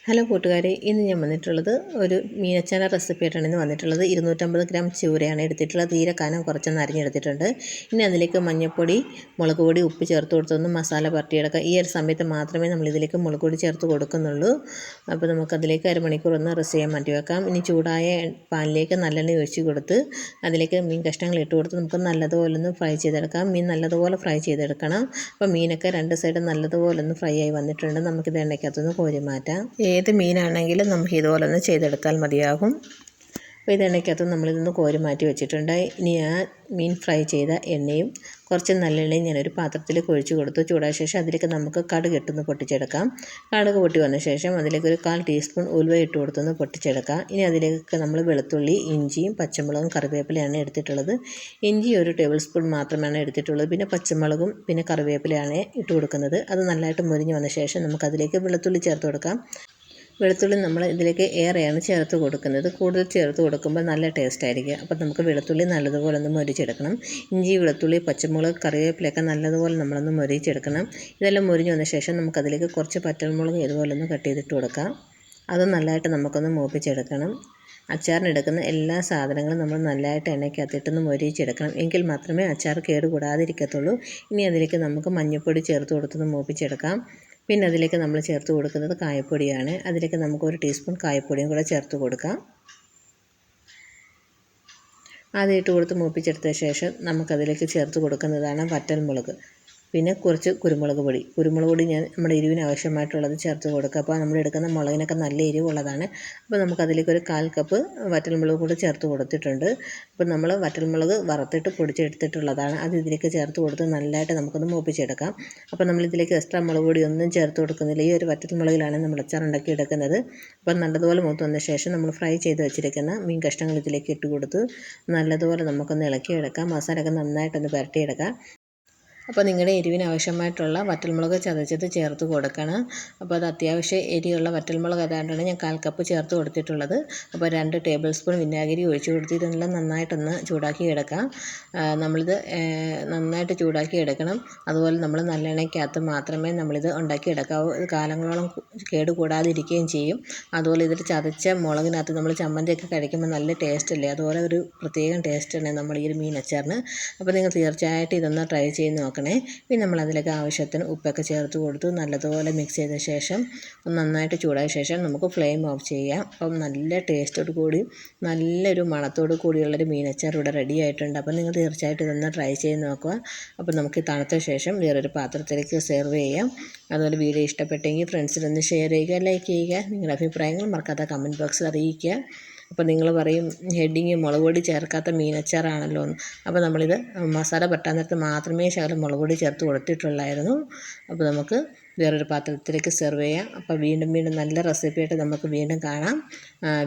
Hello കൂട്ടുകാരെ, ഇന്ന് ഞാൻ വന്നിട്ടുള്ളത് ഒരു മീനച്ചാന റെസിപ്പിയായിട്ടാണ് ഇന്ന് വന്നിട്ടുള്ളത്. 250 ഗ്രാം ചൂരയാണ് എടുത്തിട്ടുള്ളത്. തീരെ കനം കുറച്ചൊന്ന് അരിഞ്ഞെടുത്തിട്ടുണ്ട്. ഇനി അതിലേക്ക് മഞ്ഞൾപ്പൊടി, മുളക് പൊടി, ഉപ്പ് ചേർത്ത് കൊടുത്തൊന്ന് മസാല പുരട്ടിയെടുക്കുക. ഈ ഒരു സമയത്ത് മാത്രമേ നമ്മളിതിലേക്ക് മുളക് പൊടി ചേർത്ത് കൊടുക്കുന്നുള്ളൂ. അപ്പോൾ നമുക്കതിലേക്ക് അരമണിക്കൂർ ഒന്ന് റെസ്റ്റ് ചെയ്യാൻ മാറ്റി വെക്കാം. ഇനി ചൂടായ പാനിലേക്ക് നല്ലെണ്ണ ഒഴിച്ച് കൊടുത്ത് അതിലേക്ക് മീൻ കഷ്ണങ്ങൾ ഇട്ട് കൊടുത്ത് നമുക്ക് നല്ലതുപോലെ ഒന്ന് ഫ്രൈ ചെയ്തെടുക്കാം. മീൻ നല്ലതുപോലെ ഫ്രൈ ചെയ്തെടുക്കണം. അപ്പോൾ മീനൊക്കെ രണ്ട് സൈഡും നല്ലതുപോലെ ഒന്ന് ഫ്രൈ ആയി വന്നിട്ടുണ്ട്. നമുക്കിത് എണ്ണയ്ക്കകത്തുനിന്ന് കോരി മാറ്റാം. ഏത് മീനാണെങ്കിലും നമുക്ക് ഇതുപോലെ ഒന്ന് ചെയ്തെടുത്താൽ മതിയാകും. അപ്പോൾ ഇത് എണ്ണയ്ക്കകത്ത് നമ്മളിതൊന്ന് കോരി മാറ്റി വെച്ചിട്ടുണ്ട്. ഇനി ആ മീൻ ഫ്രൈ ചെയ്ത എണ്ണയും കുറച്ച് നല്ലെണ്ണയും ഞാനൊരു പാത്രത്തിലേക്ക് ഒഴിച്ച് കൊടുത്തു. ചൂടായ ശേഷം അതിലേക്ക് നമുക്ക് കടുക് ഇട്ടൊന്ന് പൊട്ടിച്ചെടുക്കാം. കടുക് പൊട്ടി വന്ന ശേഷം അതിലേക്ക് ഒരു 1/4 ടീസ്പൂൺ ഉലുവ ഇട്ട് കൊടുത്തൊന്ന് പൊട്ടിച്ചെടുക്കാം. ഇനി അതിലേക്ക് നമ്മൾ വെളുത്തുള്ളി, ഇഞ്ചിയും പച്ചമുളകും കറിവേപ്പിലയാണ് എടുത്തിട്ടുള്ളത്. ഇഞ്ചി ഒരു ടേബിൾ സ്പൂൺ മാത്രമാണ് എടുത്തിട്ടുള്ളത്. പിന്നെ പച്ചമുളകും പിന്നെ കറിവേപ്പിലയാണ് ഇട്ട് കൊടുക്കുന്നത്. അത് നല്ലതായിട്ട് മുരിഞ്ഞ് വന്ന ശേഷം നമുക്കതിലേക്ക് വെളുത്തുള്ളി ചേർത്ത് കൊടുക്കാം. വെളുത്തുള്ളി നമ്മൾ ഇതിലേക്ക് ഏറെയാണ് ചേർത്ത് കൊടുക്കുന്നത്. കൂടുതൽ ചേർത്ത് കൊടുക്കുമ്പോൾ നല്ല ടേസ്റ്റ് ആയിരിക്കും. അപ്പോൾ നമുക്ക് വെളുത്തുള്ളി നല്ലതുപോലെ ഒന്ന് മൊരിച്ചെടുക്കണം. ഇഞ്ചി, വെളുത്തുള്ളി, പച്ചമുളക്, കറിവേപ്പിലയൊക്കെ നല്ലതുപോലെ നമ്മളൊന്ന് മൊരിച്ചെടുക്കണം. ഇതെല്ലാം മൊരിഞ്ഞ് വന്ന ശേഷം നമുക്കതിലേക്ക് കുറച്ച് പച്ചമുളക് ഇതുപോലെ ഒന്ന് കട്ട് ചെയ്തിട്ട് കൊടുക്കാം. അത് നല്ലതായിട്ട് നമുക്കൊന്ന് മൂപ്പിച്ചെടുക്കണം. അച്ചാറിനെടുക്കുന്ന എല്ലാ സാധനങ്ങളും നമ്മൾ നല്ലതായിട്ട് എണ്ണയ്ക്കകത്തിട്ടൊന്ന് മൊരിച്ചെടുക്കണം. എങ്കിൽ മാത്രമേ അച്ചാർ കേടുകൂടാതിരിക്കത്തുള്ളൂ. ഇനി അതിലേക്ക് നമുക്ക് മഞ്ഞൾപ്പൊടി ചേർത്ത് കൊടുത്തൊന്ന് മൂപ്പിച്ചെടുക്കാം. പിന്നെ അതിലേക്ക് നമ്മൾ ചേർത്ത് കൊടുക്കുന്നത് കായപ്പൊടിയാണ്. അതിലേക്ക് നമുക്ക് 1 ടീസ്പൂൺ കായപ്പൊടിയും കൂടെ ചേർത്ത് കൊടുക്കാം. ആദ്യം ഇട്ട് കൊടുത്ത് മൂപ്പിച്ചെടുത്ത ശേഷം നമുക്കതിലേക്ക് ചേർത്ത് കൊടുക്കുന്നതാണ് വറ്റൽമുളക്. പിന്നെ കുറച്ച് കുരുമുളക് പൊടി ഞാൻ നമ്മുടെ എരിവിന് ആവശ്യമായിട്ടുള്ളത് ചേർത്ത് കൊടുക്കുക. അപ്പോൾ നമ്മൾ എടുക്കുന്ന മുളകിനൊക്കെ നല്ല എരിവുള്ളതാണ്. അപ്പോൾ നമുക്കതിലേക്ക് ഒരു 1/4 കപ്പ് വറ്റൽമുളക് കൂടി ചേർത്ത് കൊടുത്തിട്ടുണ്ട്. അപ്പോൾ നമ്മൾ വറ്റൽമുളക് വറുത്തിട്ട് പൊടിച്ചെടുത്തിട്ടുള്ളതാണ്. അത് ഇതിലേക്ക് ചേർത്ത് കൊടുത്ത് നല്ലതായിട്ട് നമുക്കൊന്ന് മൂപ്പിച്ചെടുക്കാം. അപ്പോൾ നമ്മളിതിലേക്ക് എക്സ്ട്രാ മുളക് പൊടി ഒന്നും ചേർത്ത് കൊടുക്കുന്നില്ല. ഈ ഒരു വറ്റൽമുളകിലാണ് നമ്മൾ അച്ചാർ ഉണ്ടാക്കി എടുക്കുന്നത്. അപ്പോൾ നല്ലതുപോലെ മൂത്ത് വന്ന ശേഷം നമ്മൾ ഫ്രൈ ചെയ്ത് വെച്ചിരിക്കുന്ന മീൻ കഷ്ണങ്ങൾ ഇതിലേക്ക് ഇട്ട് കൊടുത്ത് നല്ലതുപോലെ നമുക്കൊന്ന് ഇളക്കിയെടുക്കാം. മസാലയൊക്കെ നന്നായിട്ടൊന്ന് പുരട്ടിയെടുക്കാം. അപ്പോൾ നിങ്ങളുടെ എരിവിന് ആവശ്യമായിട്ടുള്ള വറ്റൽമുളക് ചതച്ചത് ചേർത്ത് കൊടുക്കണം. അപ്പോൾ അത് അത്യാവശ്യം എരിയുള്ള വറ്റൽമുളക് ആയതുകൊണ്ടാണ് ഞാൻ 1/4 കപ്പ് ചേർത്ത് കൊടുത്തിട്ടുള്ളത്. അപ്പോൾ 2 ടേബിൾ സ്പൂൺ വിനാഗിരി ഒഴിച്ച് കൊടുത്ത് ഇതെല്ലാം നന്നായിട്ടൊന്ന് ചൂടാക്കി എടുക്കാം. നമ്മളിത് നന്നായിട്ട് ചൂടാക്കി എടുക്കണം. അതുപോലെ നമ്മൾ നല്ലെണ്ണയ്ക്കകത്ത് മാത്രമേ നമ്മളിത് ഉണ്ടാക്കിയെടുക്കാവൂ. ഇത് കാലങ്ങളോളം കേടുകൂടാതിരിക്കുകയും ചെയ്യും. അതുപോലെ ഇതിൽ ചതച്ച മുളകിനകത്ത് നമ്മൾ ചമ്മന്തിയൊക്കെ കഴിക്കുമ്പോൾ നല്ല ടേസ്റ്റ് അല്ലേ. അതുപോലെ ഒരു പ്രത്യേകം ടേസ്റ്റാണ് നമ്മൾ ഈ ഒരു മീൻ അച്ചാറിന്. അപ്പോൾ നിങ്ങൾ തീർച്ചയായിട്ടും ഇതൊന്ന് ട്രൈ ചെയ്ത് നോക്കണേ. പിന്നെ നമ്മൾ അതിലേക്ക് ആവശ്യത്തിന് ഉപ്പൊക്കെ ചേർത്ത് കൊടുത്ത് നല്ലതുപോലെ മിക്സ് ചെയ്ത ശേഷം നന്നായിട്ട് ചൂടായ ശേഷം നമുക്ക് ഫ്ലെയിം ഓഫ് ചെയ്യാം. അപ്പം നല്ല ടേസ്റ്റോട് കൂടി നല്ലൊരു മണത്തോട് കൂടിയുള്ളൊരു മീനച്ചാർ ഇവിടെ റെഡി ആയിട്ടുണ്ട്. അപ്പോൾ നിങ്ങൾ തീർച്ചയായിട്ടും ഇതൊന്ന് ട്രൈ ചെയ്ത് നോക്കുക. അപ്പോൾ നമുക്ക് തണുത്ത ശേഷം വേറൊരു പാത്രത്തിലേക്ക് സെർവ് ചെയ്യാം. അതുപോലെ വീഡിയോ ഇഷ്ടപ്പെട്ടെങ്കിൽ ഫ്രണ്ട്സിനൊന്ന് ഷെയർ ചെയ്യുക, ലൈക്ക് ചെയ്യുക. നിങ്ങളുടെ അഭിപ്രായങ്ങൾ മറക്കാതെ കമൻറ്റ് ബോക്സിൽ അറിയിക്കുക. അപ്പോൾ നിങ്ങൾ പറയും ഹെഡിങ് മുളക് പൊടി ചേർക്കാത്ത മീനച്ചാറാണല്ലോ എന്ന്. അപ്പോൾ നമ്മളിത് മസാല പറ്റാൻ നേരത്ത് മാത്രമേ ശകലം മുളക് പൊടി ചേർത്ത് കൊടുത്തിട്ടുള്ളായിരുന്നു. അപ്പോൾ നമുക്ക് വേറൊരു പാത്രത്തിലേക്ക് സെർവ് ചെയ്യാം. അപ്പോൾ വീണ്ടും നല്ല റെസിപ്പിയായിട്ട് നമുക്ക് വീണ്ടും കാണാം.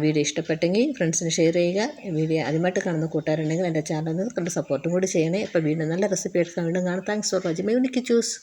വീഡിയോ ഇഷ്ടപ്പെട്ടെങ്കിൽ ഫ്രണ്ട്സിന് ഷെയർ ചെയ്യുക. വീഡിയോ ആദ്യമായിട്ട് കാണുന്ന കൂട്ടുകാരുണ്ടെങ്കിൽ എൻ്റെ ചാനൽ കണ്ട് സപ്പോർട്ടും കൂടി ചെയ്യണേ. അപ്പോൾ വീണ്ടും നല്ല റെസിപ്പിയായിട്ട് വീണ്ടും കാണാം. Thanks for watching my unique choose.